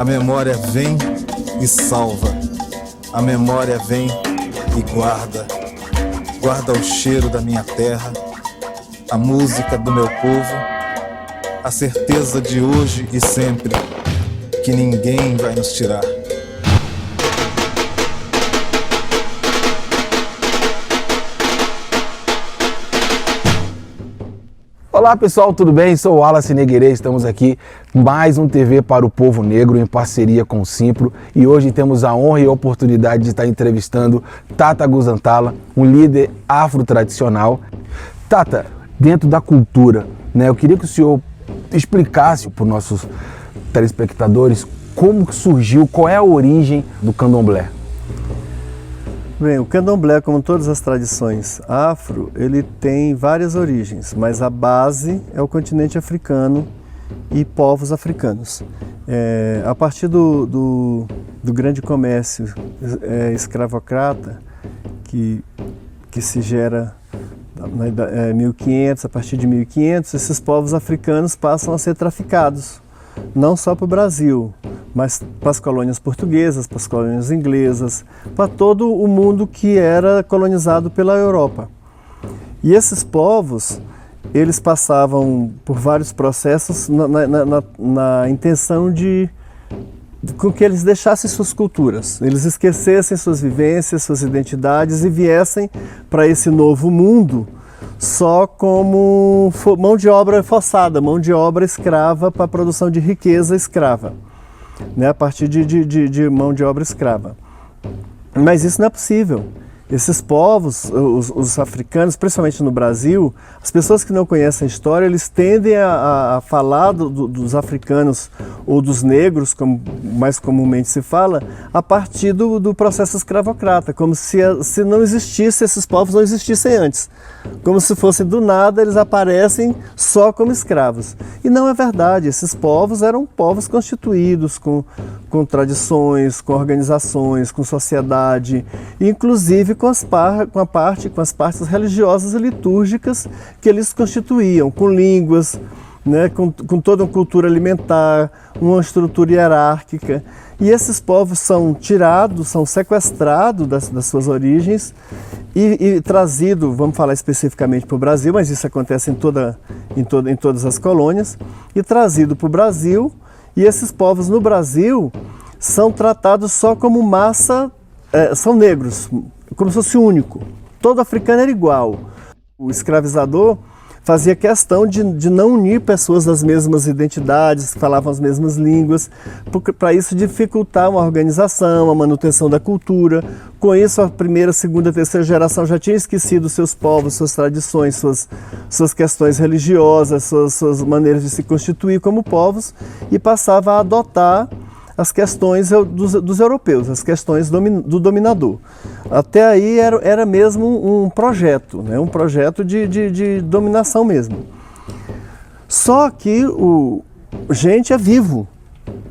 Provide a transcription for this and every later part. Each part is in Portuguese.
A memória vem e salva. A memória vem e guarda. Guarda o cheiro da minha terra, a música do meu povo, a certeza de hoje e sempre que ninguém vai nos tirar. Olá pessoal, tudo bem? Sou o Wallace Neguerê, estamos aqui mais um TV para o Povo Negro em parceria com o Simpro e hoje temos a honra e a oportunidade de estar entrevistando Tata Guzantala, um líder afro-tradicional. Tata, dentro da cultura, eu queria que o senhor explicasse para os nossos telespectadores como que surgiu, qual é a origem do candomblé. Bem, o candomblé, como todas as tradições afro, ele tem várias origens, mas a base é o continente africano e povos africanos. A partir do grande comércio escravocrata, que se gera em 1500, a partir de 1500, esses povos africanos passam a ser traficados, não só para o Brasil, mas para as colônias portuguesas, para as colônias inglesas, para todo o mundo que era colonizado pela Europa. E esses povos, eles passavam por vários processos na intenção com que eles deixassem suas culturas, eles esquecessem suas vivências, suas identidades e viessem para esse novo mundo só como mão de obra forçada, mão de obra escrava para a produção de riqueza escrava. A partir de mão de obra escrava. Mas isso não é possível. Esses povos, os africanos, principalmente no Brasil, as pessoas que não conhecem a história, eles tendem a falar dos africanos ou dos negros, como mais comumente se fala, a partir do processo escravocrata, como se não existisse, esses povos não existissem antes. Como se fosse do nada, eles aparecem só como escravos. E não é verdade, esses povos eram povos constituídos com tradições, com organizações, com sociedade, inclusive com as partes religiosas e litúrgicas que eles constituíam, com línguas, com toda uma cultura alimentar, uma estrutura hierárquica. E esses povos são tirados, são sequestrados das suas origens e trazidos, vamos falar especificamente para o Brasil, mas isso acontece em todas as colônias, e trazido para o Brasil, e esses povos no Brasil são tratados só como massa, são negros, como se fosse único. Todo africano era igual. O escravizador fazia questão de não unir pessoas das mesmas identidades, que falavam as mesmas línguas, para isso dificultar uma organização, a manutenção da cultura. Com isso, a primeira, segunda, terceira geração já tinha esquecido seus povos, suas tradições, suas questões religiosas, suas maneiras de se constituir como povos, e passava a adotar as questões dos europeus, as questões do dominador. Até aí era mesmo um projeto, um projeto de dominação mesmo. Só que gente é vivo.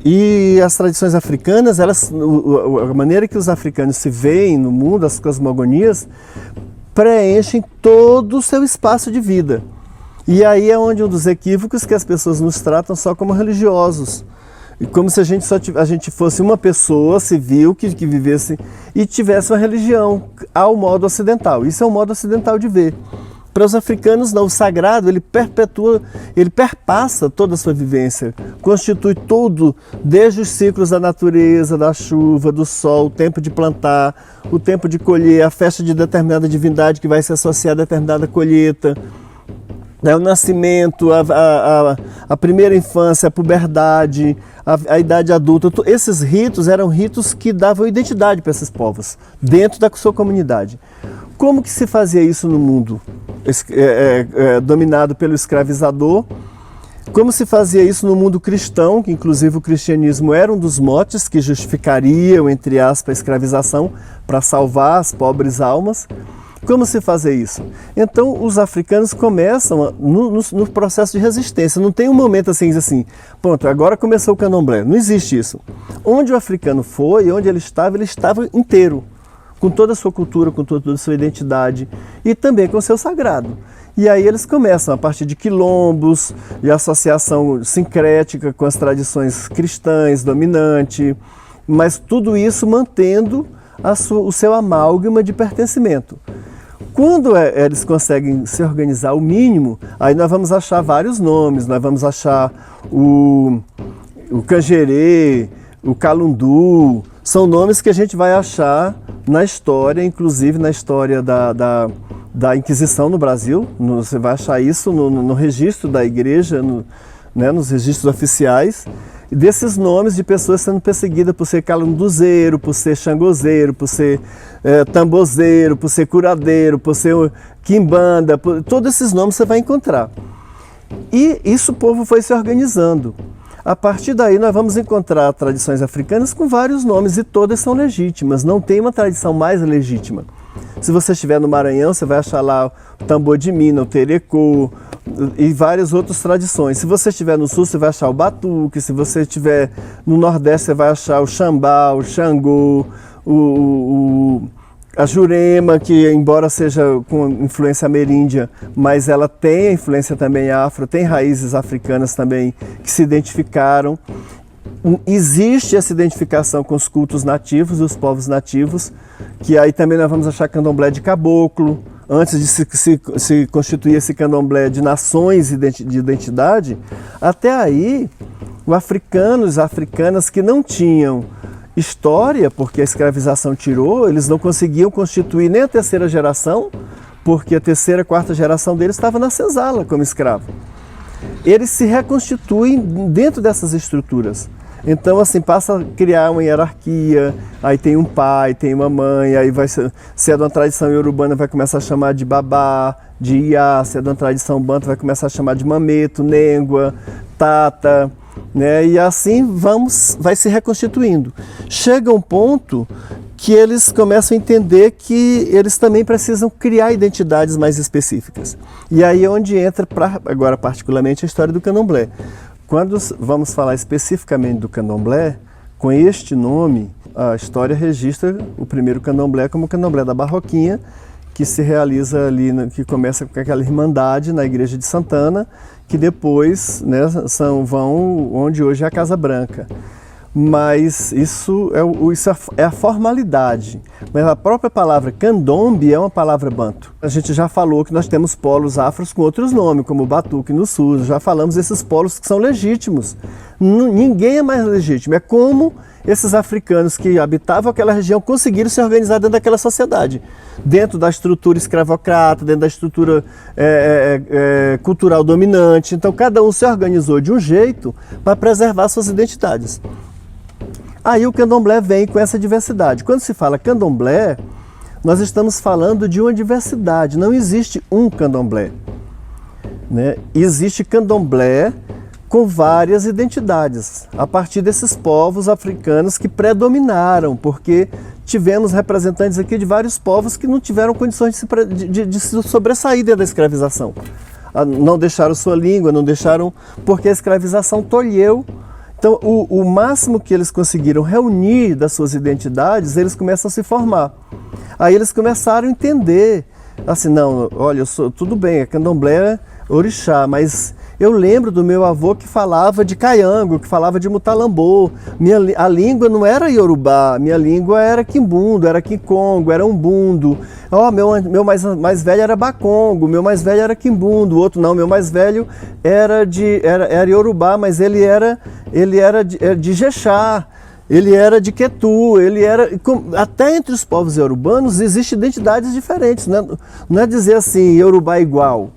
E as tradições africanas, a maneira que os africanos se veem no mundo, as cosmogonias, preenchem todo o seu espaço de vida. E aí é onde um dos equívocos que as pessoas nos tratam só como religiosos. E como se a gente fosse uma pessoa civil que vivesse e tivesse uma religião ao modo ocidental. Isso é um modo ocidental de ver. Para os africanos, não. O sagrado, ele perpassa toda a sua vivência, constitui tudo, desde os ciclos da natureza, da chuva, do sol, o tempo de plantar, o tempo de colher, a festa de determinada divindade que vai se associar a determinada colheita, o nascimento, a primeira infância, a puberdade, a idade adulta. Esses ritos eram ritos que davam identidade para esses povos, dentro da sua comunidade. Como que se fazia isso no mundo dominado pelo escravizador? Como se fazia isso no mundo cristão, que inclusive o cristianismo era um dos motes que justificariam, entre aspas, a escravização para salvar as pobres almas? Como se fazer isso? Então, os africanos começam no processo de resistência. Não tem um momento assim, pronto, agora começou o candomblé. Não existe isso. Onde o africano foi, onde ele estava inteiro, com toda a sua cultura, com toda a sua identidade e também com o seu sagrado. E aí eles começam a partir de quilombos, de associação sincrética com as tradições cristãs dominante, mas tudo isso mantendo o seu amálgama de pertencimento. Quando eles conseguem se organizar o mínimo, aí nós vamos achar vários nomes, nós vamos achar o Cangerê, o Calundu, são nomes que a gente vai achar na história, inclusive na história da Inquisição no Brasil. Você vai achar isso no registro da igreja, nos registros oficiais, desses nomes de pessoas sendo perseguidas por ser calunduzeiro, por ser xangozeiro, por ser tambozeiro, por ser curadeiro, por ser quimbanda, todos esses nomes você vai encontrar. E isso o povo foi se organizando. A partir daí nós vamos encontrar tradições africanas com vários nomes e todas são legítimas, não tem uma tradição mais legítima. Se você estiver no Maranhão, você vai achar lá o tambor de mina, o terecô e várias outras tradições. Se você estiver no sul, você vai achar o batuque, se você estiver no nordeste, você vai achar o xambá, o xangô, a jurema, que embora seja com influência ameríndia, mas ela tem a influência também afro, tem raízes africanas também que se identificaram. Existe essa identificação com os cultos nativos, os povos nativos, que aí também nós vamos achar candomblé de caboclo. Antes de se constituir esse candomblé de nações de identidade, até aí, os africanas que não tinham história, porque a escravização tirou, eles não conseguiam constituir nem a terceira geração, porque a terceira, quarta geração deles estava na senzala como escravo. Eles se reconstituem dentro dessas estruturas. Então, assim, passa a criar uma hierarquia, aí tem um pai, tem uma mãe, aí vai ser, se é de uma tradição iorubana, vai começar a chamar de babá, de iá, se é de uma tradição banta, vai começar a chamar de mameto, nengua, tata, né? E assim vai se reconstituindo. Chega um ponto que eles começam a entender que eles também precisam criar identidades mais específicas. E aí é onde entra, agora particularmente, a história do candomblé. Quando vamos falar especificamente do candomblé, com este nome, a história registra o primeiro candomblé como o candomblé da Barroquinha, que se realiza ali, que começa com aquela irmandade na igreja de Santana, que depois, né, vão onde hoje é a Casa Branca. Mas isso é a formalidade. Mas a própria palavra candombe é uma palavra banto. A gente já falou que nós temos polos afros com outros nomes, como o batuque no sul. Já falamos desses polos que são legítimos. Ninguém é mais legítimo. É como esses africanos que habitavam aquela região conseguiram se organizar dentro daquela sociedade. Dentro da estrutura escravocrata, dentro da estrutura cultural dominante. Então cada um se organizou de um jeito para preservar suas identidades. Aí o candomblé vem com essa diversidade. Quando se fala candomblé, nós estamos falando de uma diversidade. Não existe um candomblé, né? Existe candomblé com várias identidades, a partir desses povos africanos que predominaram, porque tivemos representantes aqui de vários povos que não tiveram condições de se sobressair dentro da escravização. Não deixaram sua língua, não deixaram, porque a escravização tolheu. Então, o máximo que eles conseguiram reunir das suas identidades, eles começam a se formar. Aí eles começaram a entender, assim, não, olha, tudo bem, é candomblé, orixá, mas eu lembro do meu avô que falava de caiango, que falava de mutalambô. A língua não era iorubá, minha língua era quimbundo, era quicongo, era umbundo. Meu mais velho era bacongo, meu mais velho era quimbundo, o outro não, meu mais velho era iorubá, mas ele era de Jexá, ele era de Quetu, até entre os povos iorubanos existem identidades diferentes, né? Não é dizer assim, iorubá é igual.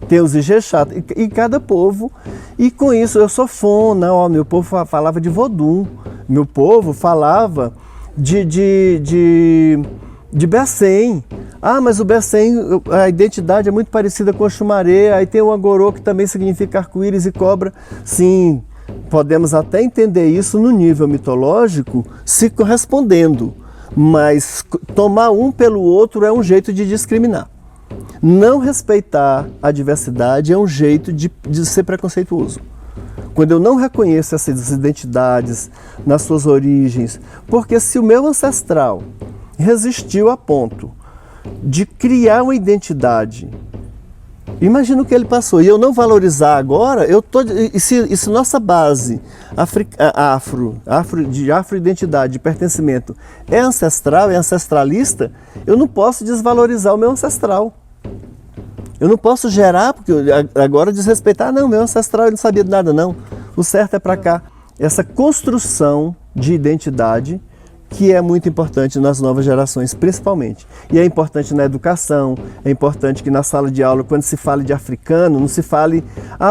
Tem os Ijexá, e cada povo, e com isso eu sou fona, meu povo falava de vodum, meu povo falava de Bessem. Mas o Bessem, a identidade é muito parecida com o Xumaré, aí tem o Agorô que também significa arco-íris e cobra. Sim, podemos até entender isso no nível mitológico, se correspondendo, mas tomar um pelo outro é um jeito de discriminar. Não respeitar a diversidade é um jeito de ser preconceituoso. Quando eu não reconheço essas identidades nas suas origens, porque se o meu ancestral resistiu a ponto de criar uma identidade Imagina o que ele passou. E eu não valorizar agora, e se nossa base de afro-identidade, de pertencimento é ancestral, é ancestralista, eu não posso desvalorizar o meu ancestral. Eu não posso gerar, porque agora desrespeitar, não, meu ancestral ele não sabia de nada, não. O certo é para cá. Essa construção de identidade que é muito importante nas novas gerações, principalmente. E é importante na educação, é importante que na sala de aula, quando se fale de africano, não se fale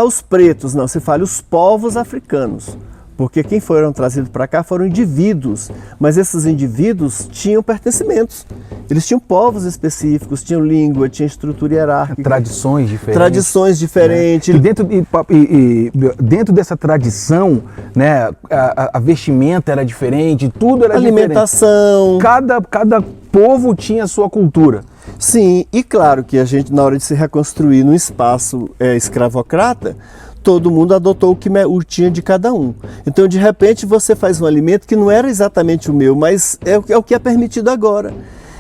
os pretos, não, se fale os povos africanos. Porque quem foram trazidos para cá foram indivíduos, mas esses indivíduos tinham pertencimentos. Eles tinham povos específicos, tinham língua, tinham estrutura hierárquica. Tradições diferentes. Tradições diferentes. Né? E dentro dessa tradição, né, a vestimenta era diferente, tudo era alimentação. Diferente. Cada povo tinha a sua cultura. Sim, e claro que a gente, na hora de se reconstruir no espaço escravocrata, todo mundo adotou o que tinha de cada um. Então, de repente, você faz um alimento que não era exatamente o meu, mas é o que é permitido agora.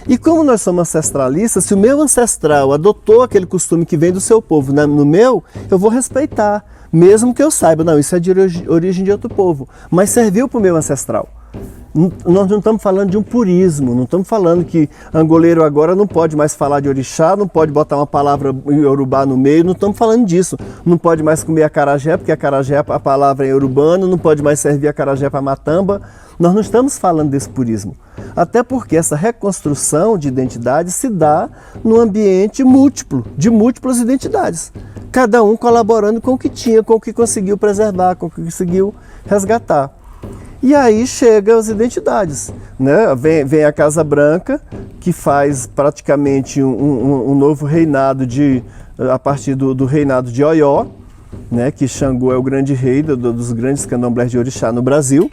E como nós somos ancestralistas, se o meu ancestral adotou aquele costume que vem do seu povo no meu, eu vou respeitar, mesmo que eu saiba, não, isso é de origem de outro povo, mas serviu para o meu ancestral. Nós não estamos falando de um purismo, não estamos falando que angoleiro agora não pode mais falar de orixá, não pode botar uma palavra iorubá no meio, não estamos falando disso. Não pode mais comer acarajé, porque acarajé, a palavra é iorubano, não pode mais servir acarajé para matamba. Nós não estamos falando desse purismo. Até porque essa reconstrução de identidade se dá num ambiente múltiplo, de múltiplas identidades. Cada um colaborando com o que tinha, com o que conseguiu preservar, com o que conseguiu resgatar. E aí chegam as identidades, né? Vem a Casa Branca, que faz praticamente um novo reinado a partir do reinado de Oió, né? Que Xangô é o grande rei dos grandes candomblés de orixá no Brasil,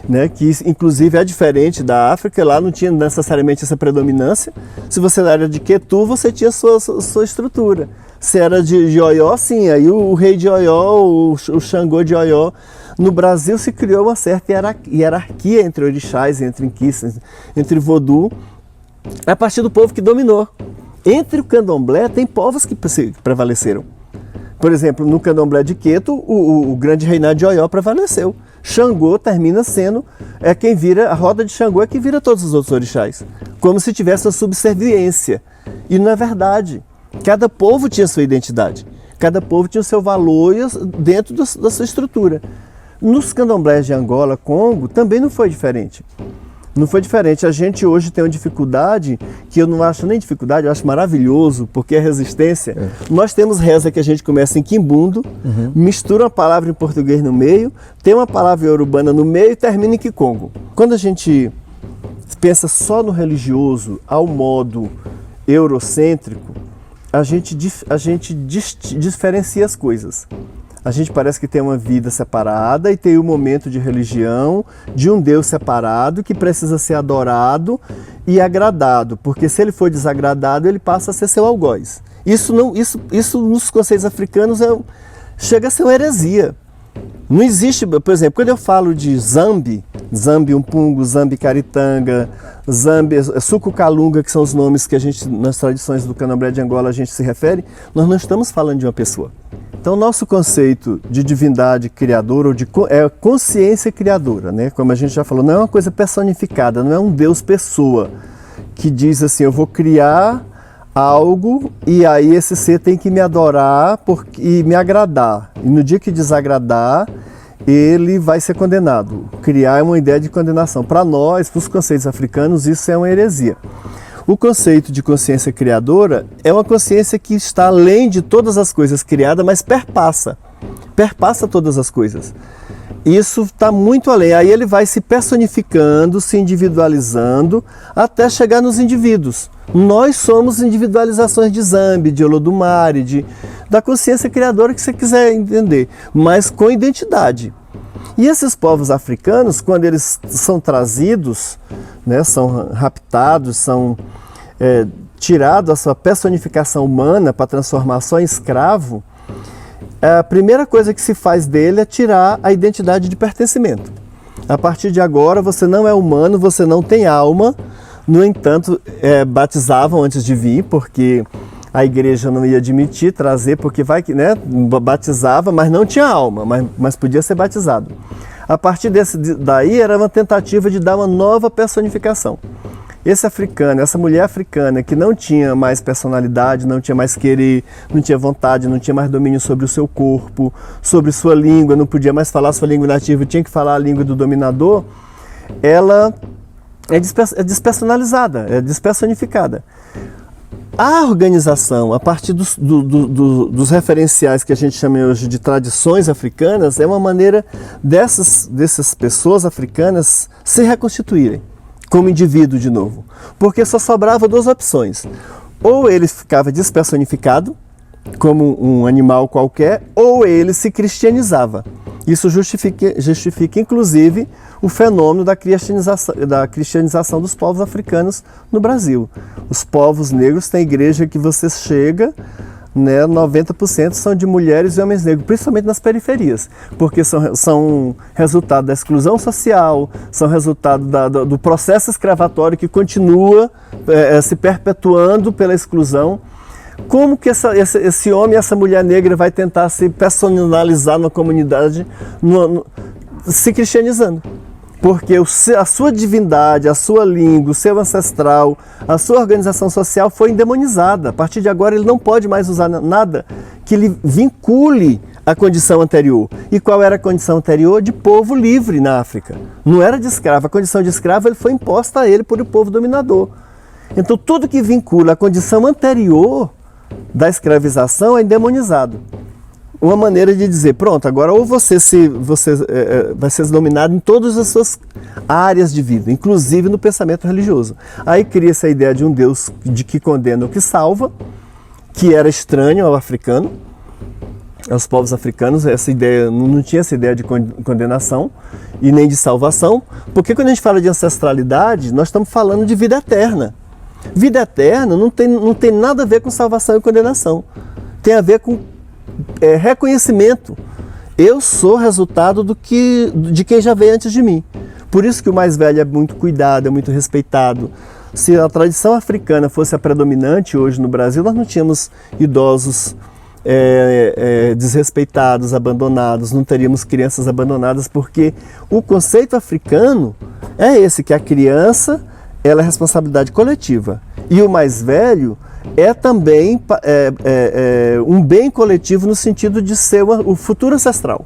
né? Que inclusive é diferente da África, lá não tinha necessariamente essa predominância. Se você era de Quetu, você tinha sua estrutura. Se era de Oió, sim, aí o rei de Oió, o Xangô de Oió. No Brasil se criou uma certa hierarquia entre orixás, entre inquis, entre vodú, a partir do povo que dominou. Entre o candomblé tem povos que prevaleceram. Por exemplo, no candomblé de Queto, o grande reinado de Oió prevaleceu. Xangô termina sendo, quem vira, a roda de Xangô é quem vira todos os outros orixás. Como se tivesse uma subserviência. E não é verdade. Cada povo tinha sua identidade. Cada povo tinha o seu valor dentro da sua estrutura. Nos candomblés de Angola, Congo, também não foi diferente. Não foi diferente. A gente hoje tem uma dificuldade, que eu não acho nem dificuldade, eu acho maravilhoso, porque é resistência. Nós temos reza que a gente começa em quimbundo, mistura uma palavra em português no meio, tem uma palavra iorubana no meio e termina em kikongo. Quando a gente pensa só no religioso, ao modo eurocêntrico, a gente diferencia as coisas. A gente parece que tem uma vida separada e tem um momento de religião, de um Deus separado que precisa ser adorado e agradado, porque se ele for desagradado, ele passa a ser seu algoz. Isso nos conceitos africanos chega a ser uma heresia. Não existe, por exemplo, quando eu falo de Zambi Umpungo, Zambi Caritanga, Zambi Suco Calunga, que são os nomes que a gente, nas tradições do candomblé de Angola, a gente se refere, nós não estamos falando de uma pessoa. Então, o nosso conceito de divindade criadora é consciência criadora, né? Como a gente já falou, não é uma coisa personificada, não é um Deus pessoa que diz assim, eu vou criar algo e aí esse ser tem que me adorar e me agradar. E no dia que desagradar, ele vai ser condenado. Criar é uma ideia de condenação. Para nós, para os conceitos africanos, isso é uma heresia. O conceito de consciência criadora é uma consciência que está além de todas as coisas criadas, mas perpassa todas as coisas. Isso está muito além. Aí ele vai se personificando, se individualizando, até chegar nos indivíduos. Nós somos individualizações de Zambi, de Olodumare, da consciência criadora que você quiser entender, mas com identidade. E esses povos africanos, quando eles são trazidos, né, são raptados, são tirados a sua personificação humana para transformar só em escravo, a primeira coisa que se faz dele é tirar a identidade de pertencimento. A partir de agora você não é humano, você não tem alma. No entanto, batizavam antes de vir, porque a igreja não ia admitir trazer, porque vai que, né, batizava, mas não tinha alma, mas podia ser batizado. A partir daí era uma tentativa de dar uma nova personificação. Esse africano, essa mulher africana que não tinha mais personalidade, não tinha mais querer, não tinha vontade, não tinha mais domínio sobre o seu corpo, sobre sua língua, não podia mais falar sua língua nativa, tinha que falar a língua do dominador, ela é despersonalizada, é despersonificada. A organização, a partir dos referenciais que a gente chama hoje de tradições africanas, é uma maneira dessas pessoas africanas se reconstituírem como indivíduo de novo. Porque só sobrava duas opções. Ou ele ficava despersonificado, como um animal qualquer, ou ele se cristianizava. Isso justifica inclusive, o fenômeno da cristianização dos povos africanos no Brasil. Os povos negros têm igreja que você chega, né, 90% são de mulheres e homens negros, principalmente nas periferias, porque são resultado da exclusão social, são resultado do processo escravatório que continua se perpetuando pela exclusão. Como que esse homem e essa mulher negra vai tentar se personalizar na comunidade se cristianizando? Porque a sua divindade, a sua língua, o seu ancestral, a sua organização social foi endemonizada. A partir de agora ele não pode mais usar nada que lhe vincule a condição anterior. E qual era a condição anterior? De povo livre na África. Não era de escravo. A condição de escravo ele foi imposta a ele por o povo dominador. Então tudo que vincula a condição anterior da escravização é endemonizado. Uma maneira de dizer, pronto, agora ou você vai ser dominado em todas as suas áreas de vida, inclusive no pensamento religioso. Aí cria essa ideia de um Deus de que condena o que salva, que era estranho ao africano, aos povos africanos. Essa ideia, não tinha essa ideia de condenação e nem de salvação, porque quando a gente fala de ancestralidade, nós estamos falando de vida eterna. Vida eterna não tem nada a ver com salvação e condenação. Tem a ver com reconhecimento. Eu sou resultado de quem já veio antes de mim. Por isso que o mais velho é muito cuidado, é muito respeitado. Se a tradição africana fosse a predominante hoje no Brasil, nós não tínhamos idosos desrespeitados, abandonados, não teríamos crianças abandonadas, porque o conceito africano é esse, que a criança ela é responsabilidade coletiva. E o mais velho é também um bem coletivo no sentido de ser o futuro ancestral.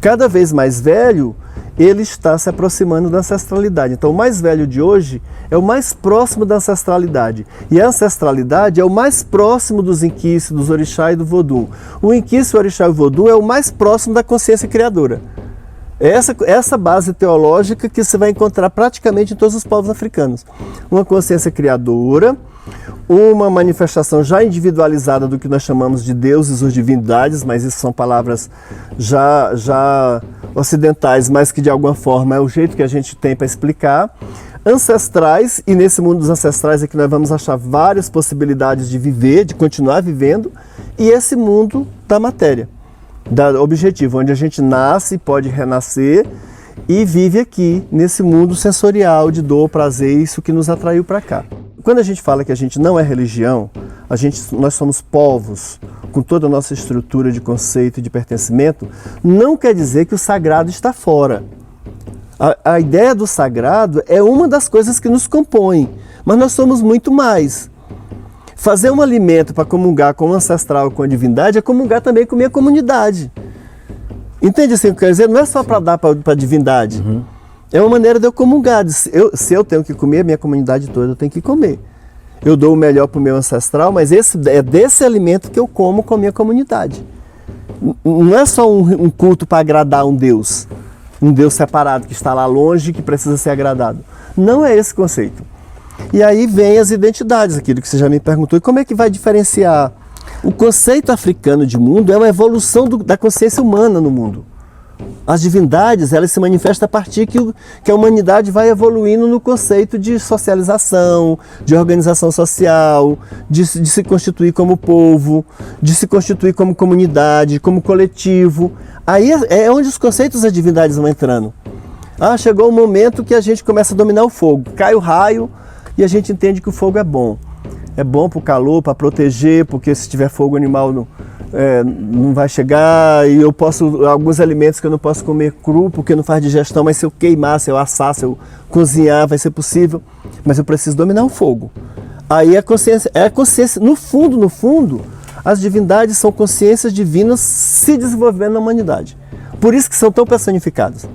Cada vez mais velho, ele está se aproximando da ancestralidade. Então o mais velho de hoje é o mais próximo da ancestralidade. E a ancestralidade é o mais próximo dos inquices, dos orixá e do vodum. O inquice, o orixá e o vodum é o mais próximo da consciência criadora. Essa base teológica que você vai encontrar praticamente em todos os povos africanos. Uma consciência criadora, uma manifestação já individualizada do que nós chamamos de deuses ou divindades, mas isso são palavras já ocidentais, mas que de alguma forma é o jeito que a gente tem para explicar. Ancestrais, e nesse mundo dos ancestrais é que nós vamos achar várias possibilidades de viver, de continuar vivendo, e esse mundo da matéria. Objetivo, onde a gente nasce, pode renascer e vive aqui, nesse mundo sensorial de dor, prazer, isso que nos atraiu para cá. Quando a gente fala que a gente não é religião, nós somos povos, com toda a nossa estrutura de conceito e de pertencimento, não quer dizer que o sagrado está fora. A ideia do sagrado é uma das coisas que nos compõe, mas nós somos muito mais. Fazer um alimento para comungar com o ancestral, com a divindade, é comungar também com a minha comunidade. Entende assim o que eu quero dizer? Não é só para dar para a divindade. Uhum. É uma maneira de eu comungar. Se eu tenho que comer, a minha comunidade toda eu tenho que comer. Eu dou o melhor para o meu ancestral, mas é desse alimento que eu como com a minha comunidade. Não é só um culto para agradar um Deus separado, que está lá longe, que precisa ser agradado. Não é esse conceito. E aí vem as identidades, aquilo que você já me perguntou. E como é que vai diferenciar? O conceito africano de mundo é uma evolução da consciência humana no mundo. As divindades, elas se manifestam a partir que a humanidade vai evoluindo no conceito de socialização, de organização social, de se constituir como povo, de se constituir como comunidade, como coletivo. Aí é onde os conceitos das divindades vão entrando. Chegou o momento que a gente começa a dominar o fogo. Cai o raio, e a gente entende que o fogo é bom. é bom para o calor, para proteger, porque se tiver fogo animal não vai chegar, e alguns alimentos que eu não posso comer cru, porque não faz digestão, mas se eu queimar, se eu assar, se eu cozinhar, vai ser possível, mas eu preciso dominar o fogo. Aí a consciência, no fundo, as divindades são consciências divinas se desenvolvendo na humanidade. Por isso que são tão personificadas.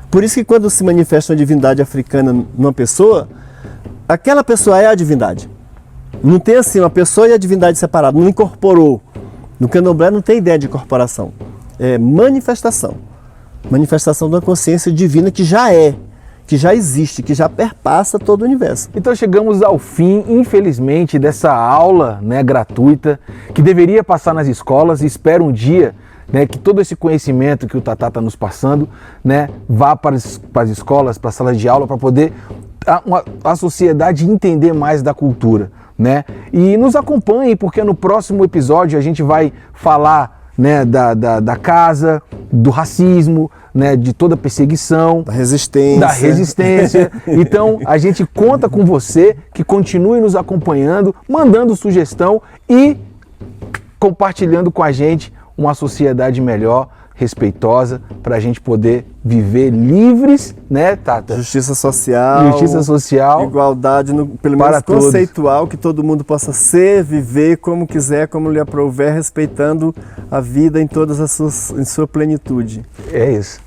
Por isso que quando se manifesta uma divindade africana numa pessoa, aquela pessoa é a divindade. Não tem assim uma pessoa e a divindade separada, não incorporou. No candomblé não tem ideia de incorporação. É manifestação. Manifestação de uma consciência divina que já existe, que já perpassa todo o universo. Então chegamos ao fim, infelizmente, dessa aula, né, gratuita, que deveria passar nas escolas, e espero um dia, né, que todo esse conhecimento que o Tatá está nos passando, né, vá para as escolas, para as salas de aula, para poder a sociedade entender mais da cultura, né? E nos acompanhem, porque no próximo episódio a gente vai falar, né, da casa, do racismo, né, de toda a perseguição, da resistência. Então a gente conta com você, que continue nos acompanhando, mandando sugestão e compartilhando com a gente uma sociedade melhor, respeitosa, para a gente poder viver livres, né, Tata? Justiça social, igualdade, pelo menos conceitual, que todo mundo possa ser, viver como quiser, como lhe aprouver, respeitando a vida em toda em sua plenitude. É isso.